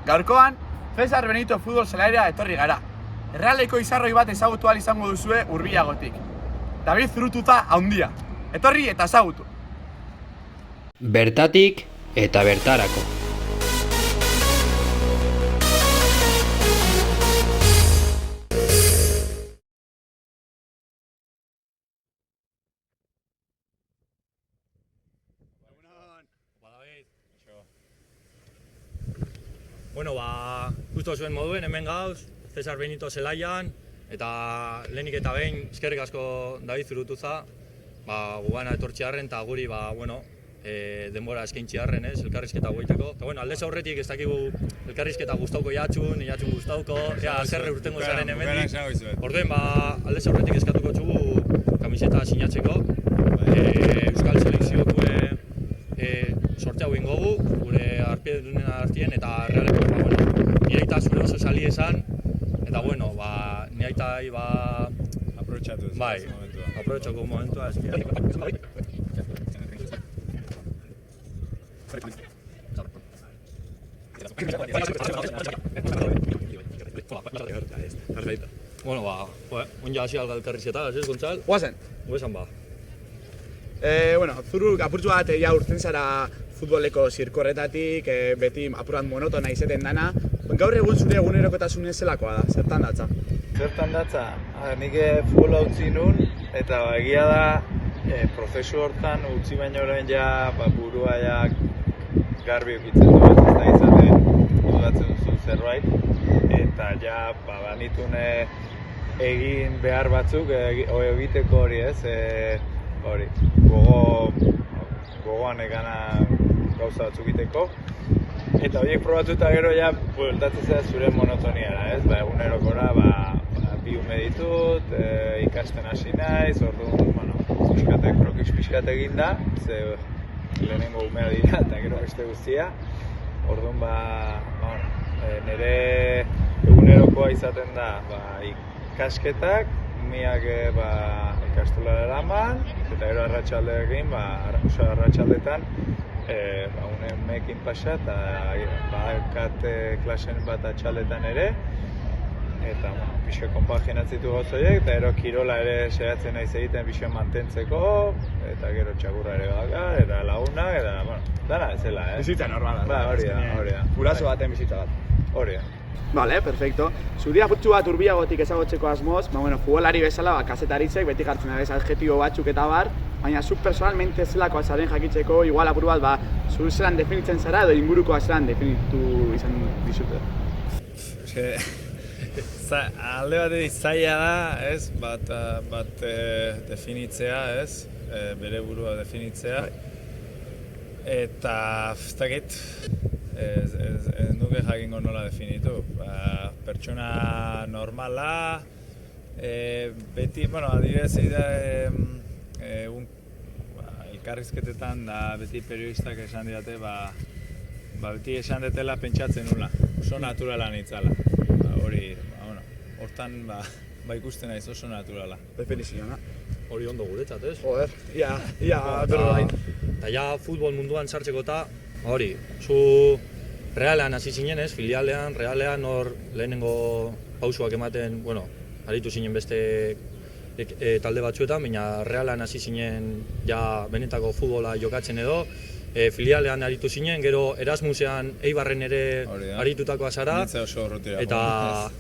Gaurkoan, Cesar Benito futbol zelaira etorri gara. Errealeko izarroi bat ezagutu ahal izango duzue hurbilagotik. David Zurutuza handia. Etorri eta ezagutu. Bertatik eta bertarako. Bueno, justo zuen moduen hemen gauz, Cesar Benito zelaian, eta lehenik eta behin eskerrik asko David Zurutuza, gugana etortxiarren eta guri, denbora eskaintxiarren, elkarrizketa goiteko. Eta bueno, aldez aurretik ez dakigu elkarrizketa gustauko jatxun gustauko, zerre urtengo zaren hemendik. Orduen, aldez aurretik eskatuko txugu kamiseta sinatzeko, Euskal Selekzioko sortea guen gogu, gure arpidedunen artien, eta realeko, nire aita zure oso sali esan, eta bueno, nire aita aprobetxatu momentua. Aprobetxako momentua, Bueno, onja hasi alga elkarrizketa, ez Gontzal? Guazen. Guazen Zuru apurtzu bat ja urten zara futboleko zirkorretatik, beti apurat monotona izeten dana. Gaur egun zure egunerokotasun zelakoa da, zertan datza? Zertan datza, nik futbola utzi nun, eta egia da prozesu hortan utzi baino orain ja burua ja garbi ukitzen du, ez da izaten dudatzen duzu zerbait, eta ja banitun egin behar batzuk egiteko hori ez, hori, gogoan egana gauza batzuk egiteko. Eta horiek probatu eta gero ja bueltatzen zera zure monotoniara, ez? Egunerokora, bi ume ditut, ikasten hasi naiz, orduan, krokiz pixkat egin da, ze lehenengo umea dira eta gero beste guztia. Orduan, nire egunerokoa izaten da ikasketak, miak ikastolara eraman, eta gero arratsaldeekin, arratsaldetan, unemekin pasa eta bakat klasen bat atxaldetan ere, eta pixo konpaginatzitu gauzoiek, eta gero kirola ere saiatzen naiz egiten pixo mantentzeko, eta gero txakurra ere bakar, eta lagunak, eta dana ezela, Bizitza normala. Hori da. Guraso baten bizitza bat. Hori da. Vale, perfecto. Zuri apurtzu bat hurbilagotik ezagutzeko asmoz, futbolari bezala, kazetaritzek beti jartzen da adjektibo batzuk eta bar, baina zuk personalmente zelakoa zaren jakitzeko, igual apur bat, zu zelan definitzen zara edo ingurukoa zelan definitu izan dizute? Alde batetik zaila da, ez, bat definitzea, ez, bere burua definitzea, eta ez dakit, ez nuke jakingo nola definitu. Pertsona normala, beti, adibidez, elkarrizketetan da beti periodistak esan didate, beti esan detela pentsatzen nula, oso naturala nitzala. Hori, hortan ikusten naiz oso naturala. Definizioa. Hori ondo guretzat, ez? Joder, berro bain. Eta ja futbol munduan sartzeko eta hori, zu Realean hasi zinen ez, filialean, Realean hor lehenengo pausuak ematen, aritu zinen beste talde batzuetan, baina Realean hasi zinen ja benetako futbola jokatzen edo, filialean aritu zinen, gero Erasmusean Eibarren ere aritutakoa zara, eta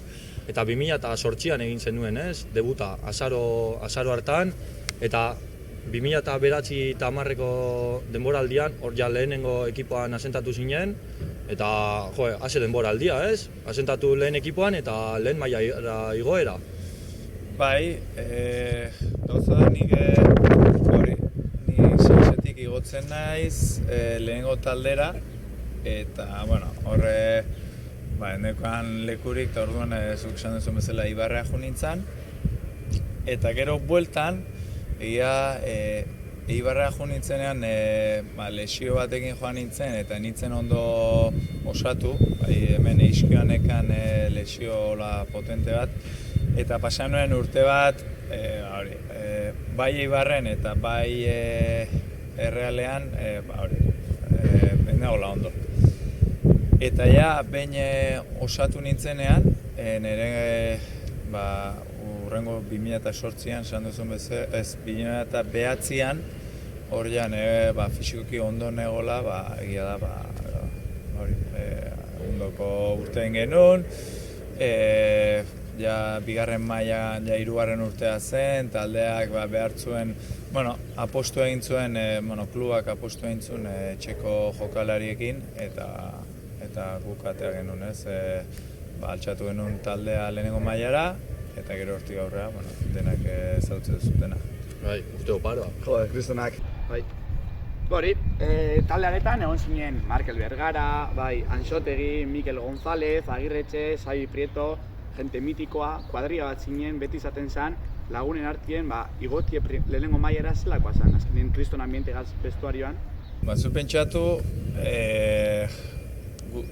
2008an egin zenuen ez, debuta azaro hartan, eta 2009-10ko denboraldian, hor ja lehenengo ekipoan asentatu zinen, eta hase denboraldia ez, asentatu lehen ekipoan eta lehen maila igoera. Bai, gauza da nik Saisetik igotzen naiz lehenengo taldera, eta horre nekoan lekurik, eta orduan zuk esan duzun bezala Ibarrea jo nintzen, eta gero bueltan, Eibarra jo nintzenean lesio batekin joan nintzen eta nintzen ondo osatu, hemen Eiskioanekan lesio potente bat, eta pasan nuen urte bat, bai Eibarren eta bai Errealean, nagoela ondo. Eta ja, behin osatu nintzenean, nire urrengo 2008an, esan duzun bezala, ez 2009an, hor ja nire fisikoki ondo negola, egia da, ondoko urtean genuen, ja bigarren maila ja hirugarren urtea zen, taldeak behar zuen, apostu egin zuen, klubak apostu egin zuen etxeko jokalariekin, eta guk atea genuen, altxatu genuen taldea lehenengo mailara, eta gero hortik aurrera, denak zautzen zutena. Bai, urte oparoa. Jode, kristonak. Bai. Hori, talde honetan egon zinen Markel Bergara, Anxotegi, Mikel González, Agirretxe, Xabi Prieto, jente mitikoa, kuadria bat zinen, beti izaten zen, lagunen artien, igotie lehenengo mailara zelakoa zen, azkenean kriston ambiente gaz vestuarioan. Zu pentsatu,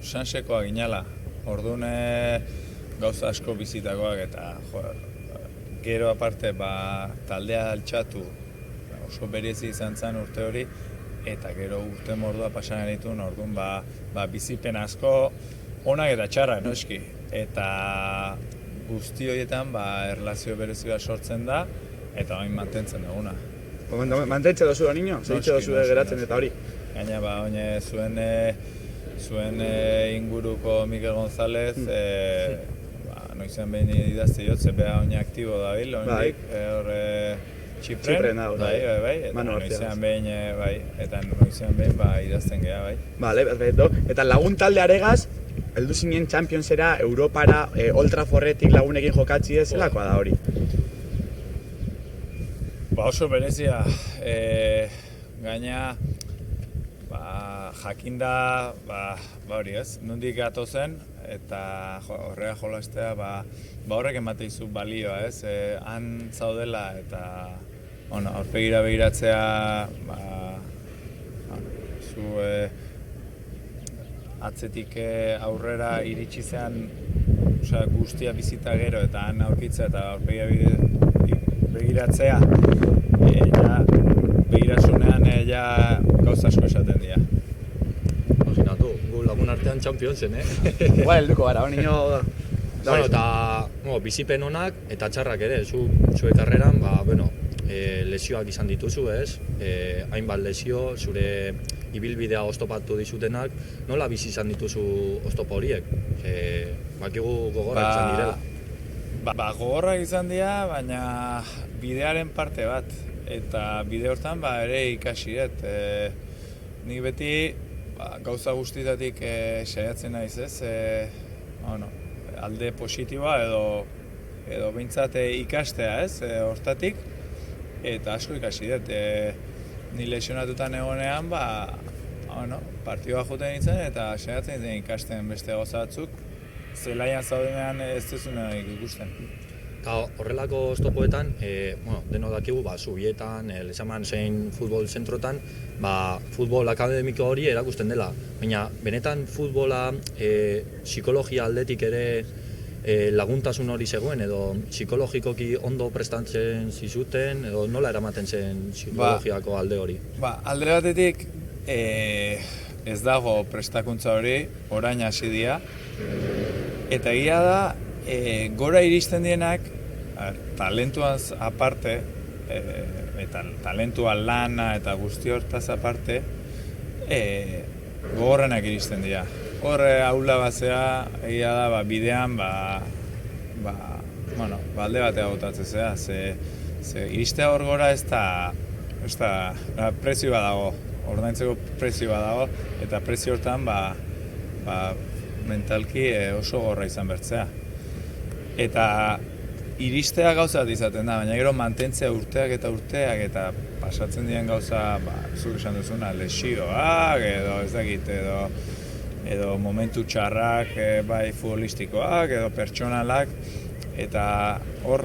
sansekoa ginala, orduan gauza asko bizitakoak eta gero aparte taldea altxatu oso berezi izan zen urte hori, eta gero urte mordua pasan genituen, orduan bizipen asko onak eta txarrak, noski. Eta guzti horietan erlazio berezi bat sortzen da, eta hain mantentzen duguna. Mantentze dozu da, niño? Zeitze dozu geratzen eta hori? Gaina, zuen inguruko Mikel González, noizean behin idazte jotze, beha oine aktibo dabil, oindik, Txipren dago, eta noizean behin, eta noizean behin idazten geha, bai. Bale, perfecto. Eta lagun talde aregaz, heldu zinen Championsera, Europara, Old Traffordretik lagunekin jokatzi ez, zelakoa da hori? Oso berezia, gaina jakinda, hori ez, nondik gatozen, eta horrega jolastea, horrek emate izu balioa ez, han zaudela eta aurpegira begiratzea, zu atzetik aurrera iritsi zean guztia bizita gero eta han aurkitzea eta aurpegira begiratzea, begirasunean gauza asko esaten dira. Imaginatu, gu lagun artean Championsen, Igual helduko gara, niño. Eta bizipen onak eta txarrak ere, zure karreran, lesioak izan dituzu, ez? Hainbat lesio, zure ibilbidea oztopatu dizutenak, nola bizi izan dituzu oztopo horiek? Bakigu gogorrak izan direla. Gogorrak izan dira, baina bidearen parte bat. Eta bide hortan ere ikasi dut. Nik beti gauza guztietatik saiatzen naiz ez, alde positiboa edo behintzat ikastea ez, hortatik, eta asko ikasi dut. Ni lesionatutan egonean, partidua joten nintzen eta saiatzen nintzen ikasten beste gauza batzuk, zelaian zaudenean ez duzunean ikusten. Eta horrelako oztopoetan, denok dakigu, zubietan, lezaman zein futbol zentrotan, futbol akademiko hori erakusten dela. Baina, benetan futbola psikologia aldetik ere laguntasun hori zegoen, edo psikologikoki ondo prestatzen zizuten, edo nola eramaten zen psikologiako alde hori? Alde batetik ez dago prestakuntza hori, orain hasi dira, eta egia da, gora iristen dienak, talentuaz aparte, eta talentua lana eta guzti hortaz aparte, gogorrenak iristen dira. Horre aula bazea, egia da, bidean, alde batea botatzea, ze iristea hor gora ez da, prezio bat dago, ordaintzeko prezio bat dago, eta prezio hortan, mentalki oso gorra izan bertzea. Eta iristea gauza bat izaten da, baina gero mantentzea urteak eta pasatzen diren gauza, zuk esan duzuna, lesioak, edo ez dakit, edo momentu txarrak, futbolistikoak, edo pertsonalak, eta hor,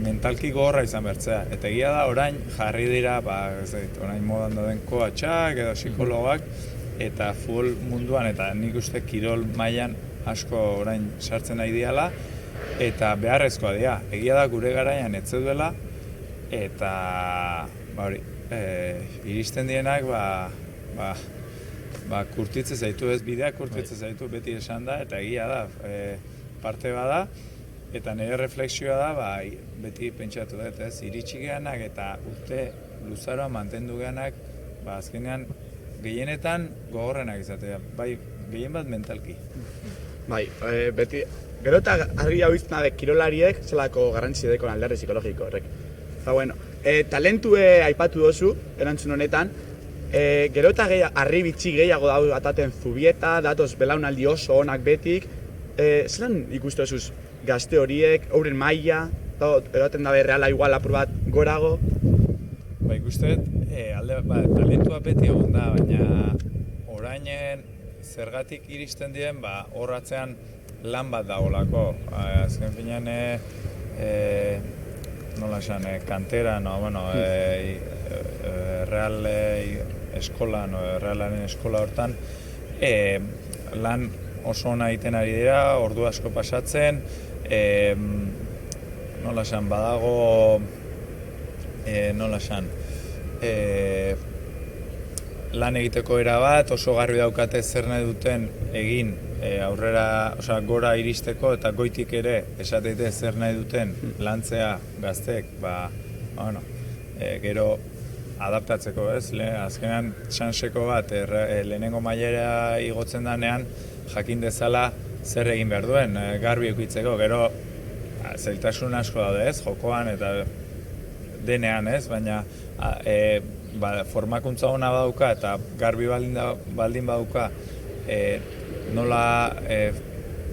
mentalki gogorra izan bertzea. Eta egia da, orain jarri dira, orain modan dauden koatxak, edo psikologak, eta futbol munduan, eta nik uste kirol mailan asko orain sartzen nahi diala, eta beharrezkoa dira. Egia da gure garaian ez duela, eta iristen dienak kurtitzen zaitu, ez bideak kurtitzen zaitu, beti esan da, eta egia da, parte bada, eta nire refleksioa da, beti pentsatu dut, ez, iritsi gehanak eta urte luzaroa mantendu gehanak, azkenean gehienetan gogorrenak izatea, bai, gehien bat mentalki. Bai, beti, gero eta argi hau izan da kirolariek zelako garrantzi dekon alderre psikologiko horrek. Eta bueno, talentue aipatu dozu, erantzun honetan, gero eta harri bitxi gehiago dago ataten Zubieta, datoz belaunaldi oso onak betik, zelan ikustu dozuz gazte horiek, euren maila, eroten dabe reala igual apur bat gorago? Ba, ikusten, talentua beti egon da, baina orainen zergatik iristen diren, horratzean lan bat dagoelako. Azken finean, nola esan, kantera, real realaren eskola hortan, lan oso ona egiten ari dira, ordu asko pasatzen, nola esan, badago, nola esan, lan egiteko era bat, oso garbi daukate zer nahi duten egin aurrera, gora iristeko eta goitik ere esateite zer nahi duten lantzea gazteek, gero adaptatzeko, ez? Azkenean txanseko bat lehenengo mailera igotzen danean jakin dezala zer egin behar duen, garbi eukitzeko, gero zailtasun asko daude, ez? Jokoan eta denean, ez? Baina formakuntza ona badauka eta garbi baldin badauka nola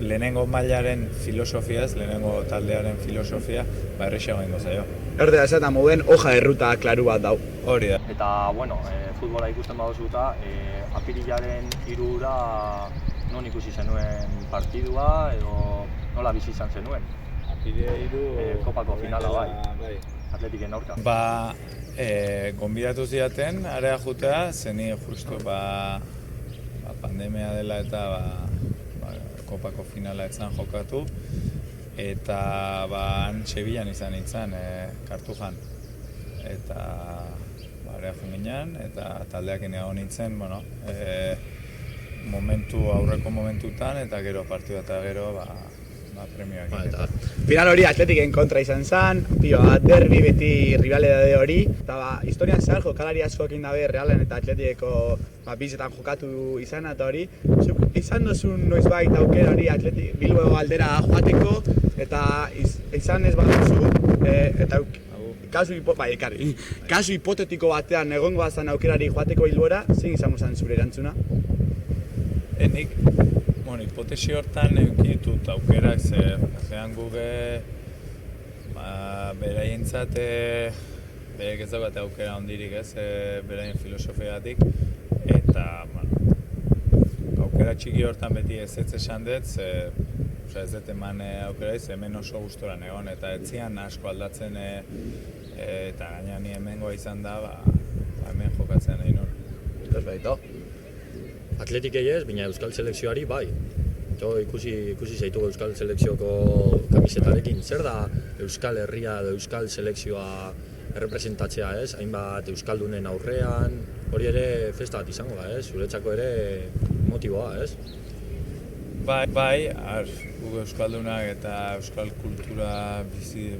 lehenengo mailaren filosofia, ez? Lehenengo taldearen filosofia, errexago ingo zaio. Erdera ez eta moden hoja erruta klaru bat dau. Hori da. Eta, futbola ikusten baduzuta, apirilaren 3 non ikusi zenuen partidua, edo nola bizi izan zenuen? Apirilea 3... Kopako finala bai. Atletiken aurka. Gonbidatu zidaten, area jutea, zeni justu pandemia dela eta kopako finala etzan jokatu, eta han Sevillan izan nintzen, Kartujan. Eta area junginan, eta taldeak egon nintzen, aurreko momentutan, eta gero partida eta gero premioak egiten. Final hori Atletiken kontra izan zen, derbi beti rivalidade hori, eta historian zehar jokalari asko ekin dabe Realen eta Atletikeko bizetan jokatu izan eta hori. Zuk izan duzun noizbait aukera hori Bilbao aldera joateko, eta izan ez baduzu, eta kasu hipotetiko batean egongo bazan aukerari joateko Bilbora, zein izango zen zure erantzuna? Nik hipotesi hortan eukitut aukerak, zean guge beraientzat berek ez daukate aukera ondirik, ez, beraien filosofiatik, eta aukera txiki hortan beti ez esan dut, ez dut eman aukera hemen oso gustoran egon, eta etzian asko aldatzen, eta gaina ni hemengoa izan da, hemen jokatzen nahi nor. Perfecto. Atletikei ez, baina Euskal Selekzioari bai. Ikusi zaitugu Euskal Selekzioko kamisetarekin. Zer da Euskal Herria edo Euskal Selekzioa errepresentatzea, ez? Hainbat Euskaldunen aurrean, hori ere festa bat izango da, ez? Zuretzako ere motiboa, ez? Bai, gu Euskaldunak eta Euskal kultura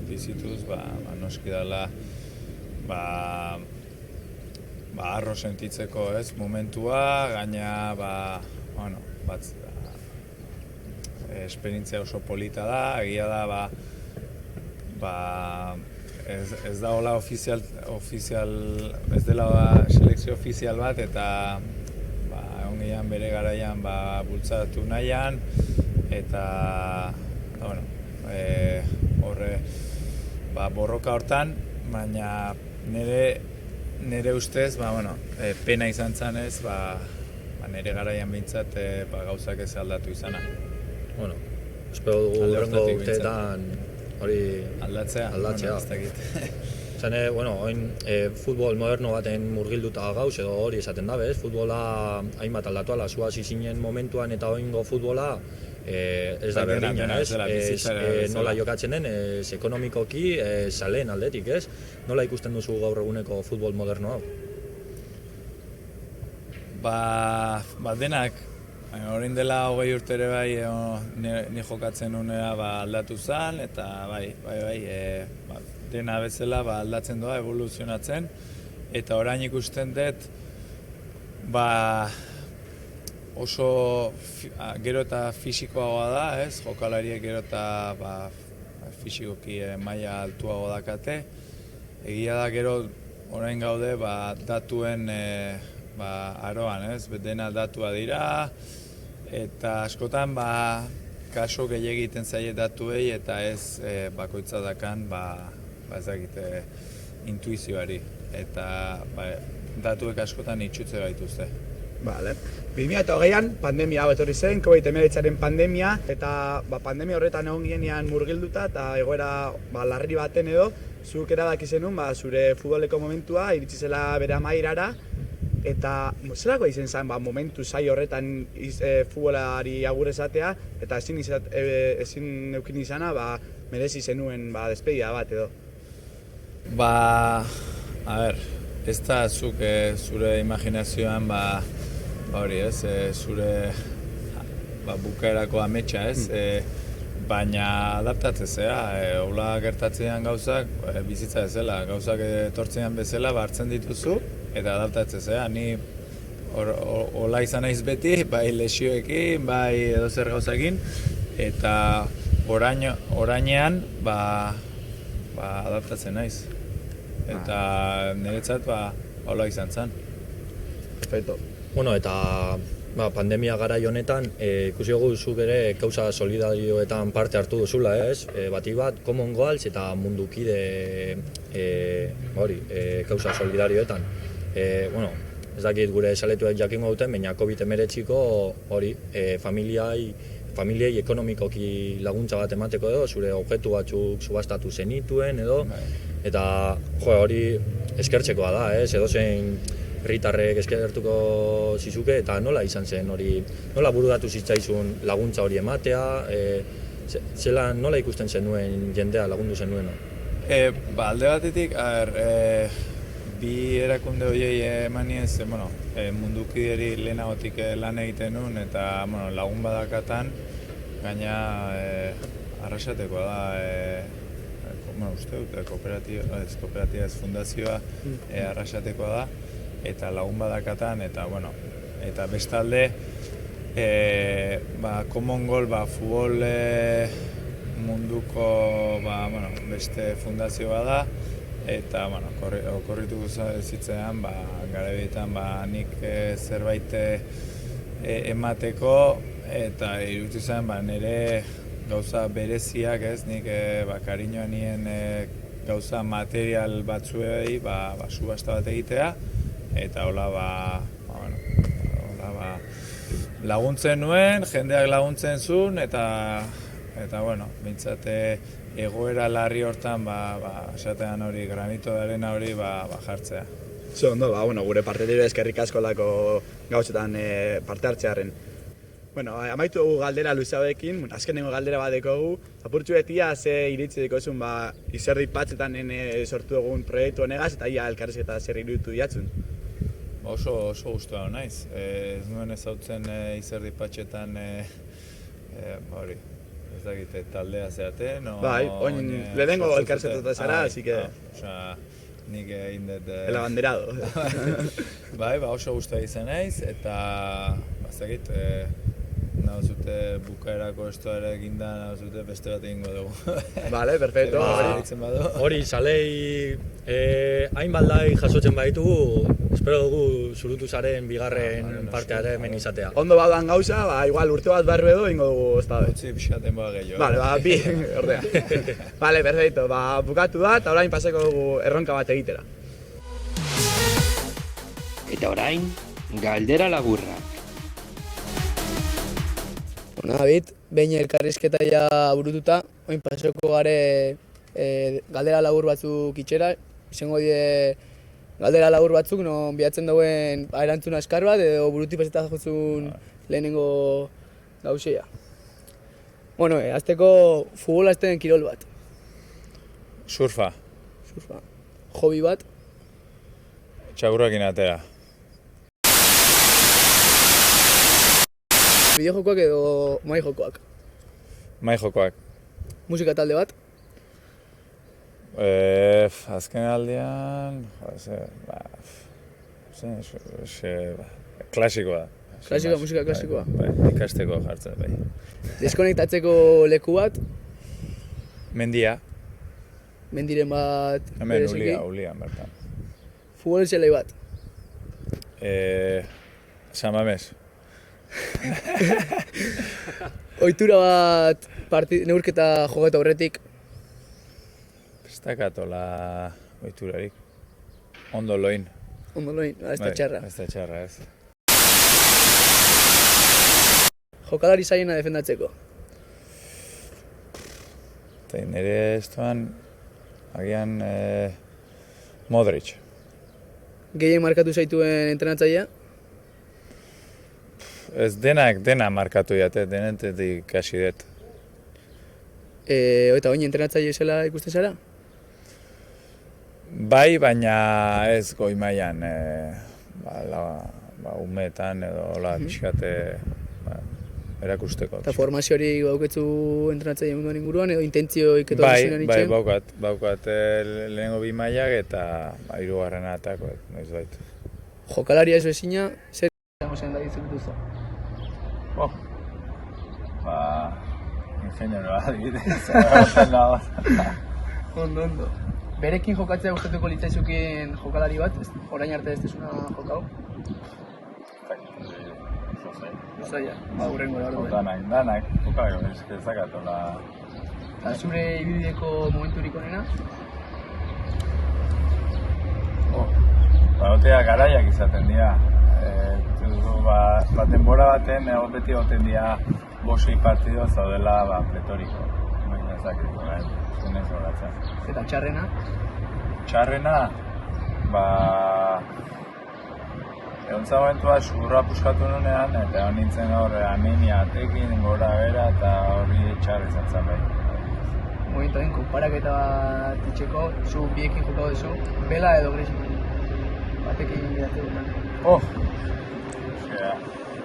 bizituz, noski dela, arro sentitzeko, ez, momentua, gaina, esperientzia oso polita da, egia da, ez da hola ofizial, ez dela selekzio ofizial bat, eta egon gehiago bere garaian bultzatu nahian, eta, horre, borroka hortan, baina nire ustez, pena izan zanez, nire garaian bintzat gauzak ez aldatu izana. Espero dugu horrengo urteetan hori aldatzea. Zene, oin futbol moderno baten murgilduta gauz edo hori esaten dabe, ez? Futbola hainbat aldatu ala, zua zizinien momentuan eta oingo futbola ez da berdina, ez? Nola jokatzen den, ekonomikoki, zaleen aldetik, ez? Nola ikusten duzu gaur eguneko futbol moderno hau? Denak, orain dela 20 urte ere bai, ni jokatzen unera aldatu zen, eta bai, dena bezala aldatzen doa, evoluzionatzen, eta orain ikusten dut, oso gero eta fisikoagoa da, ez? Jokalariek gero eta fisikoki maila altuago dakate. Egia da gero orain gaude datuen aroan, ez? Dena datua dira, eta askotan kaso gehiago egiten zaie datuei eta ez bakoitza dakan ez dakite intuizioari, eta datuek askotan itxutze gaituzte. Vale. 2020an pandemia hau etorri zen, COVID-19aren pandemia, eta pandemia horretan egon ginean murgilduta eta egoera larri baten edo, zuk erabaki zenun zure futboleko momentua iritsi zela bere amaierara, eta zelako izan zen momentu zai horretan futbolari agur esatea, eta ezin eukin izana merezi zenuen despedida bat edo. Ez da zuk zure imaginazioan hori ez, zure bukaerako ametsa ez, baina adaptatzen zera, hola gertatzean gauzak bizitza bezala, gauzak etortzean bezala hartzen dituzu eta adaptatzen zera. Ni hola izan naiz beti, bai lesioekin, bai edozer gauzakin, eta orainean adaptatzen naiz. Eta niretzat hola izan zen. Perfecto. Bueno, eta pandemia garai honetan ikusi dugu zuk ere kausa solidarioetan parte hartu duzula, ez? Batik bat Commonwealth eta mundukide kausa solidarioetan. Ez dakit gure saletuek jakingo duten, baina COVID-19ko familiei ekonomikoki laguntza bat emateko edo, zure objektu batzuk subastatu zenituen edo, eta hori eskertzekoa da, edozein herritarrek eskertuko zizuke, eta nola izan zen hori, nola bururatu zitzaizun laguntza hori ematea, nola ikusten zenuen jendea lagundu zenuen? Alde batetik, bi erakunde horiei emaniez, mundukideri lehenagotik lan egiten nuen, eta lagun badakatan, gaina arrasatekoa da, uste dut, kooperatiba ez fundazioa arrasatekoa da, eta lagun badakatan, eta bestalde, Commonwealth futbol munduko beste fundazioa da, eta okorritu zitzean, garaibeetan nik zerbait emateko, eta iruditu zen nire gauza bereziak, ez, nik kariñoa nien gauza material batzuei subasta bat egitea, eta hola laguntzen nuen, jendeak laguntzen zuen, eta bintzat egoera larri hortan esatean hori, granito de arena hori jartzea. Ondo, gure partetik eskerrik asko lako gauzetan parte hartzearen. Amaitu dugu galdera luzeabekin, azkenengo galdera bat dekogu. Apurtxu betia, ze iritzi dekozun izerdi patzetan sortu dugun proiektu honegaz, eta ia elkarrizketa zer iruditu diatzun. Oso gustua naiz. Ez nuen ezautzen izerdi patxetan ez dakite taldea zeaten. Bai, oin lehenengo elkarrizketa zara, así que... Nik egin dut... El abanderado. Bai, oso gustua izan naiz, eta bazakit, nahuzute bukaerako estoare eginda, nahuzute beste bat egingo dugu. Vale, perfecto. Hori, salei hainbaldai jasotzen baitugu, espero dugu zurutu zaren bigarren parteare hemen izatea. Ondo badan gauza, igual urte bat barbe edo ingo dugu ez da. Utsi pixaten gehiago. Vale, bi, ordea. Vale, perfecto, bukatu da, eta orain paseko dugu erronka bat egitera. Eta orain, galdera laburra. David, behin elkarrizketa ja burututa, oin pasoko gare galdera labur batzuk itxera, izango die galdera labur batzuk non bihatzen dauen erantzun askar bat edo buruti paseta jozun lehenengo gauzea. Azteko futbola azten kirol bat. Surfa. Hobi bat. Txakurrakin atera. Bideojokoak edo mai jokoak? Mai jokoak. Musika talde bat? Azken aldean, klasikoa. Klasikoa, musika klasikoa. Bai, ikasteko jartzen, bai. Deskonektatzeko leku bat? Mendia. Mendiren bat Hemen bereziki? ulia, bertan. Futbol zelai bat? San Mamés. Ohitura bat neurketa jokatu aurretik? Ez dakatola ohiturarik. Ondo loin. Ondo loin, ez da txarra. Ez da txarra, ez. Jokalari zailena defendatzeko? Eta nire estuan, agian Modric. Gehien markatu zaituen entrenatzailea? Ez dena markatu jate, denetetik kasi dut. Eta oin entrenatzaile zela ikusten zara? Bai, baina ez goi mailan, umetan edo pixkate erakusteko. Eta formazio hori bauketzu entrenatzaile munduan inguruan edo intentzioik edo Bai, baukat lehenengo 2 mailak eta 3. atako, noiz bait. Jokalaria ez bezina, zer zen da ditzen duzu? Ingenieroa adibidez, Ondo. Berekin jokatzea gustatuko litzaizuken jokalari bat, orain arte ez dezuna jokau? Zaila, hurrengo da orduan. Danak, jokau, ez dakatola. Eta zure ibilbideko momenturik onena? Otea garaiak izaten dira. Denbora baten beti goten dira 5 partido zaudela pletoriko. Baina ezakit, zunez horatzen. Eta txarrena? Txarrena, egon momentua surra puskatu nunean, eta egon nintzen hor anemia atekin, gora bera, eta horri txarri zen bai. Momentu egin, konparaketa bat itxeko, zu biekin jokau duzu, Bela edo Griezmann? Batekin bidatzen dut.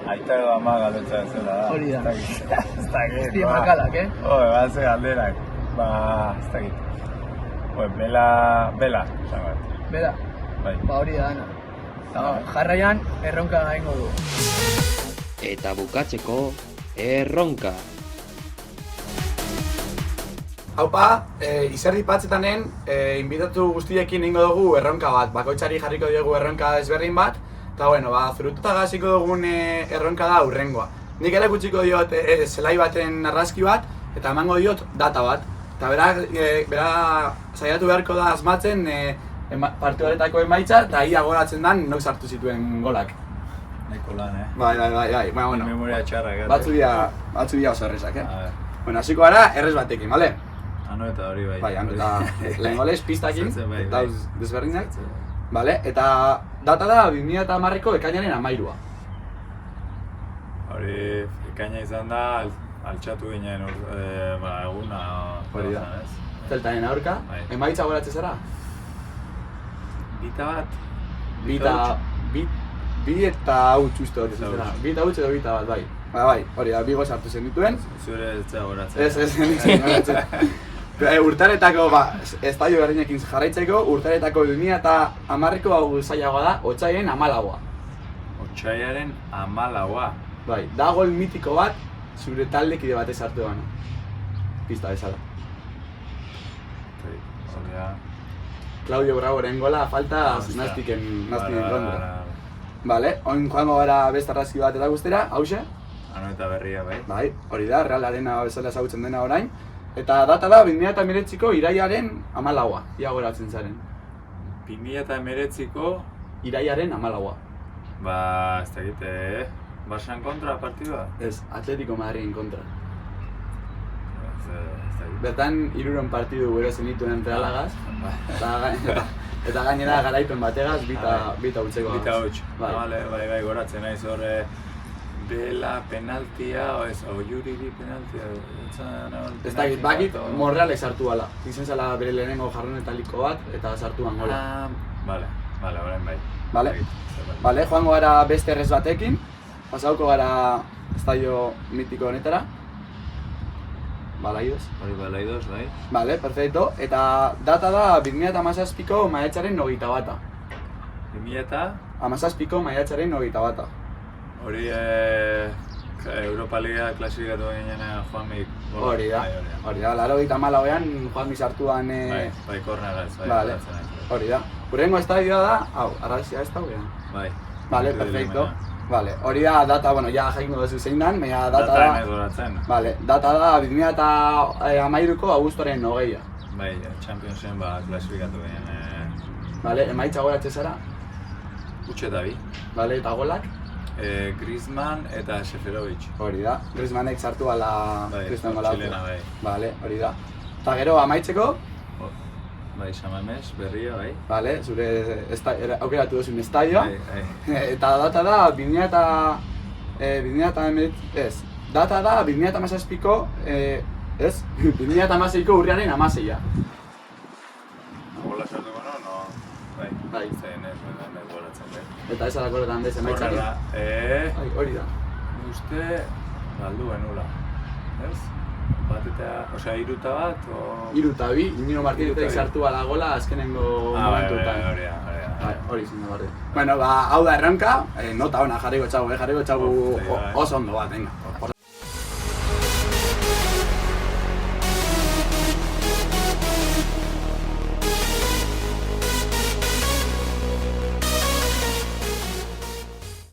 Aita edo ama galdetza ez zela da. Hori da. Ez dakit. Ez dira makalak, Batze galderak. Ez dakit. Bela, esango bat. Bela? Bai. Hori da, Ana. Jarraian, erronka egingo du. Eta bukatzeko, erronka. Haupa, izerri patzetanen, inbitatu guztiekin egingo dugu erronka bat. Bakoitzari jarriko diogu erronka ezberdin bat. Eta bueno, zurututa hasiko dugun erronka da hurrengoa. Nik ere kutsiko diot zelai baten argazki bat, eta emango diot data bat. Eta bera saiatu beharko da asmatzen partidu horretako emaitza, eta ia goratzen den nok sartu zituen golak. Neko lan, Bai. Bueno, memoria txarrak. batzu dira oso errezak, Bueno, hasiko gara errez batekin, bale? Ano eta hori bai. Bai, eta lehen golez pistakin, eta desberdinak. Bale, eta data da 2010ko ekainaren 13. Hori ekaina izan da, altxatu ginen eguna hori da. Zeltaren aurka, emaitza goratzen zara? Bi eta huts uste hori zera. Bi eta huts edo bi eta bat, bai. Bai, hori da, 2 gol sartu zen dituen. Zure ez zera goratzen. Ez goratzen. Urtaretako, estadio berdinekin jarraitzeko, urtaretako 2010ko hau zailagoa da, Otsaiaren 14. Otsaiaren 14. Bai, da gol mitiko bat, zure taldekide batez hartu gana. Pista bezala. Claudio Bravoren gola, falta nastiken kontra. Bale, oin joango gara beste argazki bat eta guztera, hauxe? Ano eta berria, bai. Bai, hori da, Real Arena bezala ezagutzen dena orain. Eta data da 2019ko irailaren 14. Ia goratzen zaren. 2019ko irailaren 14. Ez dakit, Barçan kontra partidua? Ez, Atletico Madridin kontra. Bertan 3 partidu gure zenituen Realagaz. Eta gainera garaipen bategaz, bita hutseko. Bita huts. Bai, goratzen naiz horre. Bela penaltia, o Juriri penaltia, ez dakit, bakit Monrealek sartu ala. Izen zela bere lehenengo jarronetaliko bat, eta sartuan gola. Bale, orain bai. Bale, joango gara beste errez batekin. Pasauko gara estadio mitiko honetara. Balaidos. Hori balaidos, bai. Vale, perfecto. Eta data da 2017ko maiatzaren 21. 2017ko maiatzaren 21. Hori Europa Liga klasifikatu ginen Juanmik. Hori da, 84ean Juanmi sartuan... Bai, korneraz, bai. Vale, hori da. Hurrengo estadioa da, hau, arrazia ez da guean. Bai. Vale, perfecto. Vale, hori da data, bueno, ja jakingo duzu zein dan, baina data da... Data egoratzen. Vale, data da 2013ko abuztuaren 20a. Bai, Championsen klasifikatu ginen. Vale, emaitza goratze zara? Utxe eta bi. Vale, eta golak? Griezmann eta Seferovic. Hori da, Griezmannek sartu ala... Bai, txilena, bai. Vale, hori da. Eta gero, amaitzeko? Bai, Samames, berria, bai. Vale, zure aukeratu duzun estadioa. Bai. Eta data da 2017ko, ez? 2016ko urriaren 16a. Gola sartuko no? Bai. Zen ez, goratzen, bai. Eta ez alakoretan bez emaitzari. Hori da. Uste, galdu genula. Ez? Bat eta, osea, iruta bat, o... Iruta bi, Iñigo Martínez sartu ala gola azkenengo momentutan. Hori zindu barri. Bueno, hau da erronka, nota ona jarriko txagu oso ondo bat, venga.